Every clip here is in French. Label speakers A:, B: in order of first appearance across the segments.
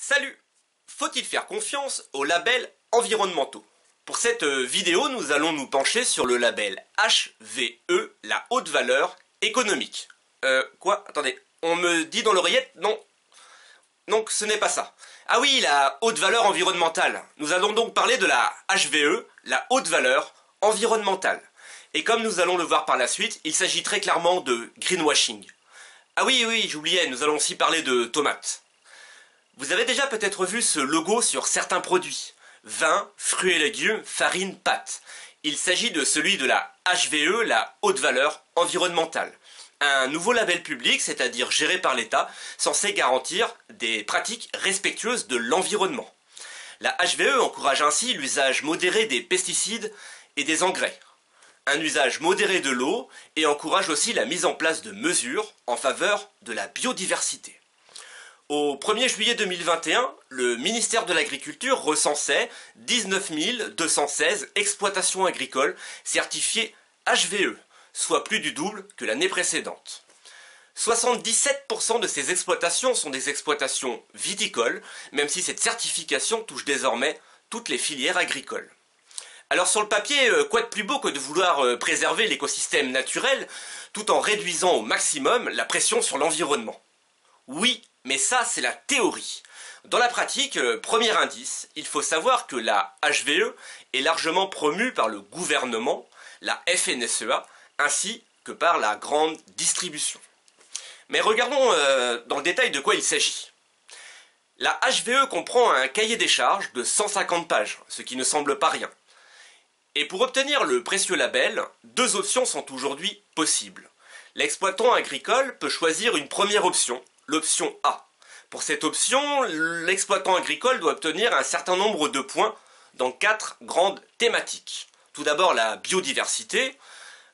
A: Salut! Faut-il faire confiance aux labels environnementaux? Pour cette vidéo, nous allons nous pencher sur le label HVE, la haute valeur économique. Quoi? Attendez, on me dit dans l'oreillette? Non. Donc ce n'est pas ça. Ah oui, la haute valeur environnementale. Nous allons donc parler de la HVE, la haute valeur environnementale. Et comme nous allons le voir par la suite, il s'agit très clairement de greenwashing. Ah oui, j'oubliais, nous allons aussi parler de tomates. Vous avez déjà peut-être vu ce logo sur certains produits. Vin, fruits et légumes, farine, pâtes. Il s'agit de celui de la HVE, la haute valeur environnementale. Un nouveau label public, c'est-à-dire géré par l'État, censé garantir des pratiques respectueuses de l'environnement. La HVE encourage ainsi l'usage modéré des pesticides et des engrais. Un usage modéré de l'eau et encourage aussi la mise en place de mesures en faveur de la biodiversité. Au 1er juillet 2021, le ministère de l'Agriculture recensait 19 216 exploitations agricoles certifiées HVE, soit plus du double que l'année précédente. 77% de ces exploitations sont des exploitations viticoles, même si cette certification touche désormais toutes les filières agricoles. Alors sur le papier, quoi de plus beau que de vouloir préserver l'écosystème naturel tout en réduisant au maximum la pression sur l'environnement? Oui, mais ça c'est la théorie. Dans la pratique, premier indice, il faut savoir que la HVE est largement promue par le gouvernement, la FNSEA, ainsi que par la grande distribution. Mais regardons dans le détail de quoi il s'agit. La HVE comprend un cahier des charges de 150 pages, ce qui ne semble pas rien. Et pour obtenir le précieux label, deux options sont aujourd'hui possibles. L'exploitant agricole peut choisir une première option, l'option A. Pour cette option, l'exploitant agricole doit obtenir un certain nombre de points dans 4 grandes thématiques. Tout d'abord la biodiversité,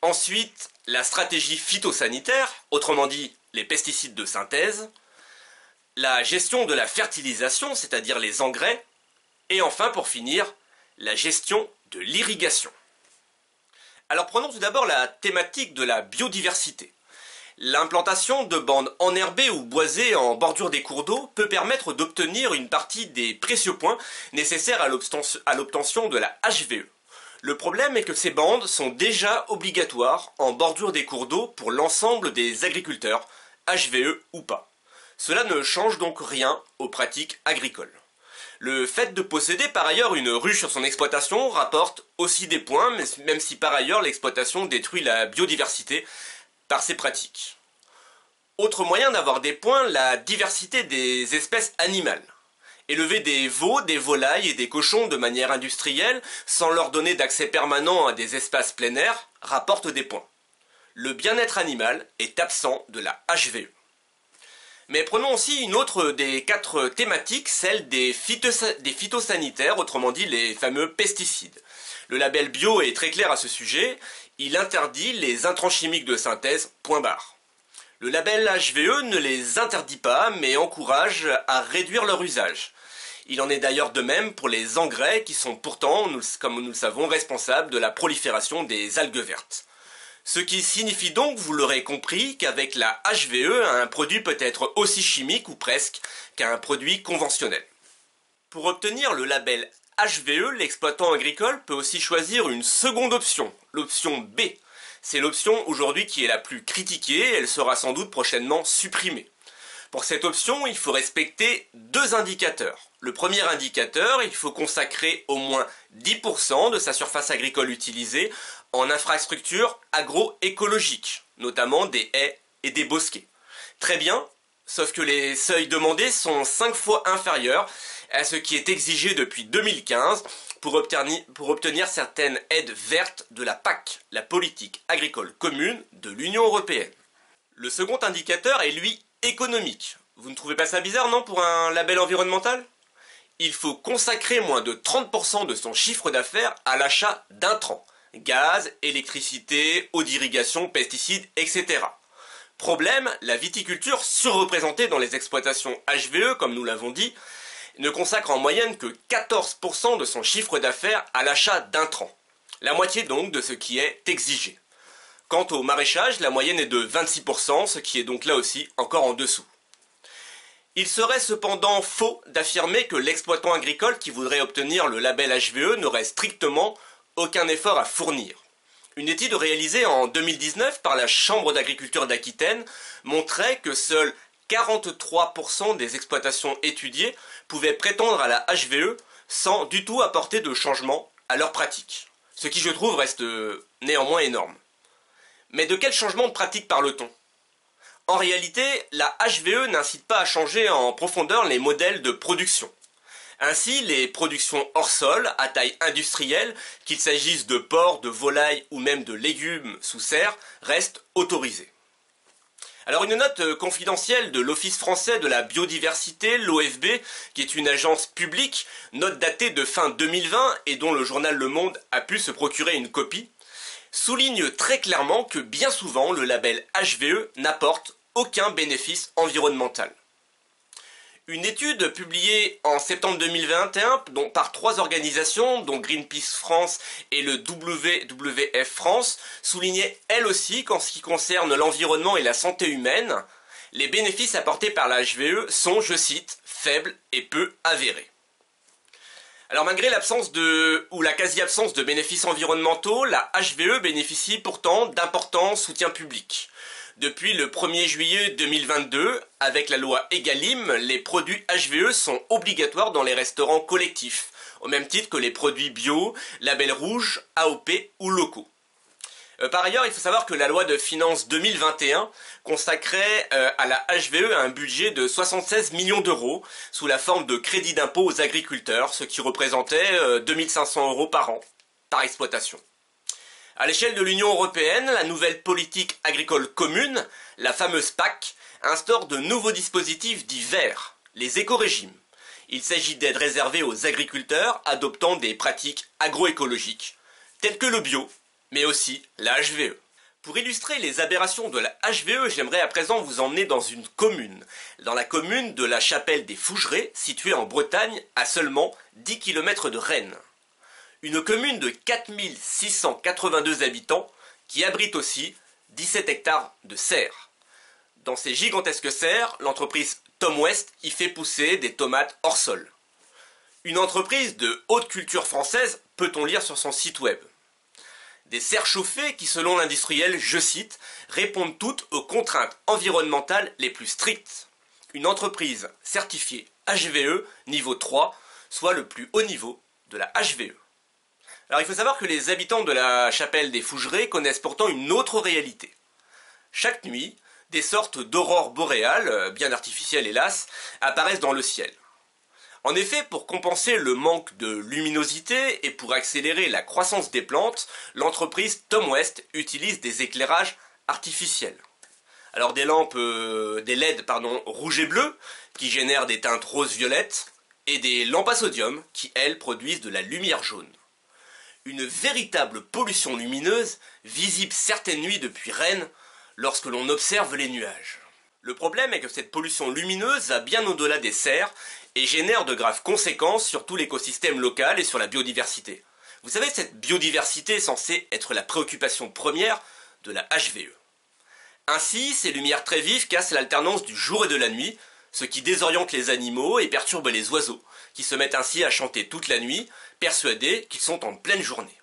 A: ensuite la stratégie phytosanitaire, autrement dit les pesticides de synthèse, la gestion de la fertilisation, c'est-à-dire les engrais, et enfin pour finir, la gestion de l'irrigation. Alors prenons tout d'abord la thématique de la biodiversité. L'implantation de bandes enherbées ou boisées en bordure des cours d'eau peut permettre d'obtenir une partie des précieux points nécessaires à l'obtention de la HVE. Le problème est que ces bandes sont déjà obligatoires en bordure des cours d'eau pour l'ensemble des agriculteurs, HVE ou pas. Cela ne change donc rien aux pratiques agricoles. Le fait de posséder par ailleurs une ruche sur son exploitation rapporte aussi des points, même si par ailleurs l'exploitation détruit la biodiversité par ces pratiques. Autre moyen d'avoir des points, la diversité des espèces animales. Élever des veaux, des volailles et des cochons de manière industrielle, sans leur donner d'accès permanent à des espaces plein air, rapporte des points. Le bien-être animal est absent de la HVE. Mais prenons aussi une autre des 4 thématiques, celle des phytosanitaires, autrement dit les fameux pesticides. Le label bio est très clair à ce sujet, il interdit les intrants chimiques de synthèse, point barre. Le label HVE ne les interdit pas, mais encourage à réduire leur usage. Il en est d'ailleurs de même pour les engrais qui sont pourtant, comme nous le savons, responsables de la prolifération des algues vertes. Ce qui signifie donc, vous l'aurez compris, qu'avec la HVE, un produit peut être aussi chimique ou presque qu'un produit conventionnel. Pour obtenir le label HVE, l'exploitant agricole peut aussi choisir une seconde option, l'option B. C'est l'option aujourd'hui qui est la plus critiquée et elle sera sans doute prochainement supprimée. Pour cette option, il faut respecter 2 indicateurs. Le premier indicateur, il faut consacrer au moins 10% de sa surface agricole utilisée en infrastructures agroécologiques, notamment des haies et des bosquets. Très bien, sauf que les seuils demandés sont 5 fois inférieurs à ce qui est exigé depuis 2015 pour obtenir certaines aides vertes de la PAC, la politique agricole commune de l'Union européenne. Le second indicateur est lui économique. Vous ne trouvez pas ça bizarre, non, pour un label environnemental ? Il faut consacrer moins de 30% de son chiffre d'affaires à l'achat d'intrants, gaz, électricité, eau d'irrigation, pesticides, etc. Problème, la viticulture surreprésentée dans les exploitations HVE, comme nous l'avons dit, ne consacre en moyenne que 14% de son chiffre d'affaires à l'achat d'intrants. La moitié donc de ce qui est exigé. Quant au maraîchage, la moyenne est de 26%, ce qui est donc là aussi encore en dessous. Il serait cependant faux d'affirmer que l'exploitant agricole qui voudrait obtenir le label HVE n'aurait strictement aucun effort à fournir. Une étude réalisée en 2019 par la Chambre d'agriculture d'Aquitaine montrait que seuls 43% des exploitations étudiées pouvaient prétendre à la HVE sans du tout apporter de changement à leurs pratiques. Ce qui, je trouve, reste néanmoins énorme. Mais de quel changement de pratique parle-t-on ? En réalité, la HVE n'incite pas à changer en profondeur les modèles de production. Ainsi, les productions hors sol, à taille industrielle, qu'il s'agisse de porc, de volaille ou même de légumes sous serre, restent autorisées. Alors une note confidentielle de l'Office français de la biodiversité, l'OFB, qui est une agence publique, note datée de fin 2020 et dont le journal Le Monde a pu se procurer une copie, souligne très clairement que bien souvent le label HVE n'apporte aucun bénéfice environnemental. Une étude publiée en septembre 2021 par 3 organisations, dont Greenpeace France et le WWF France, soulignait elle aussi qu'en ce qui concerne l'environnement et la santé humaine, les bénéfices apportés par la HVE sont, je cite, faibles et peu avérés. Alors malgré l'absence ou la quasi-absence de bénéfices environnementaux, la HVE bénéficie pourtant d'importants soutiens publics. Depuis le 1er juillet 2022, avec la loi Egalim, les produits HVE sont obligatoires dans les restaurants collectifs, au même titre que les produits bio, label rouge, AOP ou locaux. Par ailleurs, il faut savoir que la loi de finances 2021 consacrait à la HVE un budget de 76 millions d'euros sous la forme de crédit d'impôt aux agriculteurs, ce qui représentait 2500 euros par an, par exploitation. À l'échelle de l'Union européenne, la nouvelle politique agricole commune, la fameuse PAC, instaure de nouveaux dispositifs dits verts, les écorégimes. Il s'agit d'aides réservées aux agriculteurs adoptant des pratiques agroécologiques, telles que le bio, mais aussi la HVE. Pour illustrer les aberrations de la HVE, j'aimerais à présent vous emmener dans une commune, dans la commune de la Chapelle des Fougerets, située en Bretagne, à seulement 10 km de Rennes. Une commune de 4682 habitants qui abrite aussi 17 hectares de serres. Dans ces gigantesques serres, l'entreprise Tom West y fait pousser des tomates hors sol. Une entreprise de haute culture française, peut-on lire sur son site web. Des serres chauffées qui, selon l'industriel, je cite, répondent toutes aux contraintes environnementales les plus strictes. Une entreprise certifiée HVE niveau 3, soit le plus haut niveau de la HVE. Alors il faut savoir que les habitants de la Chapelle des Fougerets connaissent pourtant une autre réalité. Chaque nuit, des sortes d'aurores boréales, bien artificielles hélas, apparaissent dans le ciel. En effet, pour compenser le manque de luminosité et pour accélérer la croissance des plantes, l'entreprise Tom West utilise des éclairages artificiels. Alors des lampes, des LED rouges et bleus, qui génèrent des teintes rose-violettes, et des lampes à sodium, qui elles produisent de la lumière jaune. Une véritable pollution lumineuse, visible certaines nuits depuis Rennes, lorsque l'on observe les nuages. Le problème est que cette pollution lumineuse va bien au-delà des serres et génère de graves conséquences sur tout l'écosystème local et sur la biodiversité. Vous savez, cette biodiversité est censée être la préoccupation première de la HVE. Ainsi, ces lumières très vives cassent l'alternance du jour et de la nuit, ce qui désoriente les animaux et perturbe les oiseaux, qui se mettent ainsi à chanter toute la nuit, persuadés qu'ils sont en pleine journée.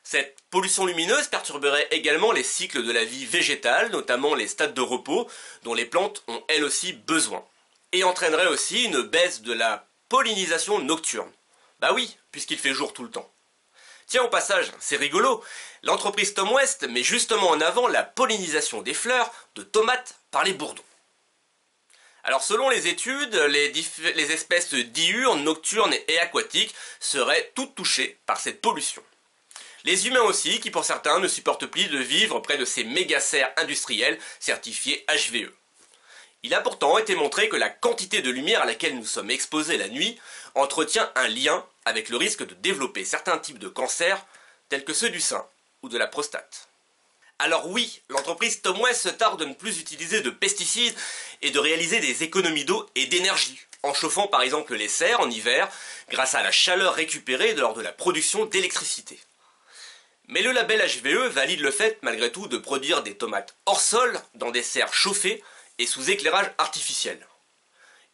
A: Cette pollution lumineuse perturberait également les cycles de la vie végétale, notamment les stades de repos, dont les plantes ont elles aussi besoin. Et entraînerait aussi une baisse de la pollinisation nocturne. Bah oui, puisqu'il fait jour tout le temps. Tiens, au passage, c'est rigolo, l'entreprise Tom West met justement en avant la pollinisation des fleurs de tomates par les bourdons. Alors selon les études, les espèces diurnes, nocturnes et aquatiques seraient toutes touchées par cette pollution. Les humains aussi, qui pour certains ne supportent plus de vivre près de ces méga-serres industrielles certifiées HVE. Il a pourtant été montré que la quantité de lumière à laquelle nous sommes exposés la nuit entretient un lien avec le risque de développer certains types de cancers, tels que ceux du sein ou de la prostate. Alors oui, l'entreprise Tom West se tarde de ne plus utiliser de pesticides et de réaliser des économies d'eau et d'énergie, en chauffant par exemple les serres en hiver grâce à la chaleur récupérée lors de la production d'électricité. Mais le label HVE valide le fait malgré tout de produire des tomates hors sol dans des serres chauffées et sous éclairage artificiel.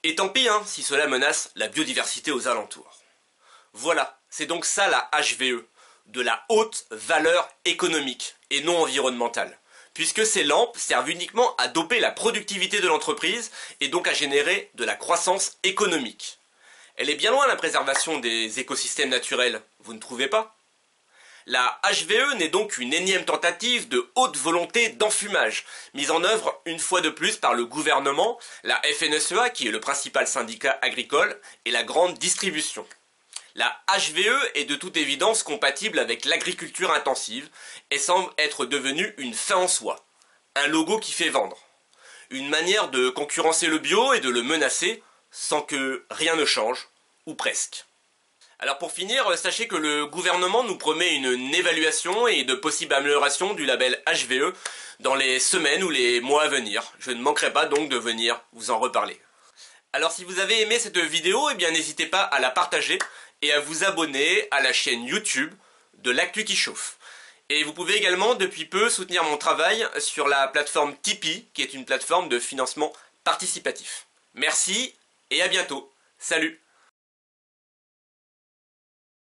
A: Et tant pis hein, si cela menace la biodiversité aux alentours. Voilà, c'est donc ça la HVE, de la haute valeur économique et non environnementale, puisque ces lampes servent uniquement à doper la productivité de l'entreprise et donc à générer de la croissance économique. Elle est bien loin la préservation des écosystèmes naturels, vous ne trouvez pas ? La HVE n'est donc qu'une énième tentative de haute volonté d'enfumage, mise en œuvre une fois de plus par le gouvernement, la FNSEA qui est le principal syndicat agricole et la grande distribution. La HVE est de toute évidence compatible avec l'agriculture intensive et semble être devenue une fin en soi, un logo qui fait vendre, une manière de concurrencer le bio et de le menacer sans que rien ne change, ou presque. Alors pour finir, sachez que le gouvernement nous promet une évaluation et de possibles améliorations du label HVE dans les semaines ou les mois à venir. Je ne manquerai pas donc de venir vous en reparler. Alors si vous avez aimé cette vidéo, eh bien n'hésitez pas à la partager et à vous abonner à la chaîne YouTube de l'actu qui chauffe. Et vous pouvez également depuis peu soutenir mon travail sur la plateforme Tipeee, qui est une plateforme de financement participatif. Merci et à bientôt. Salut!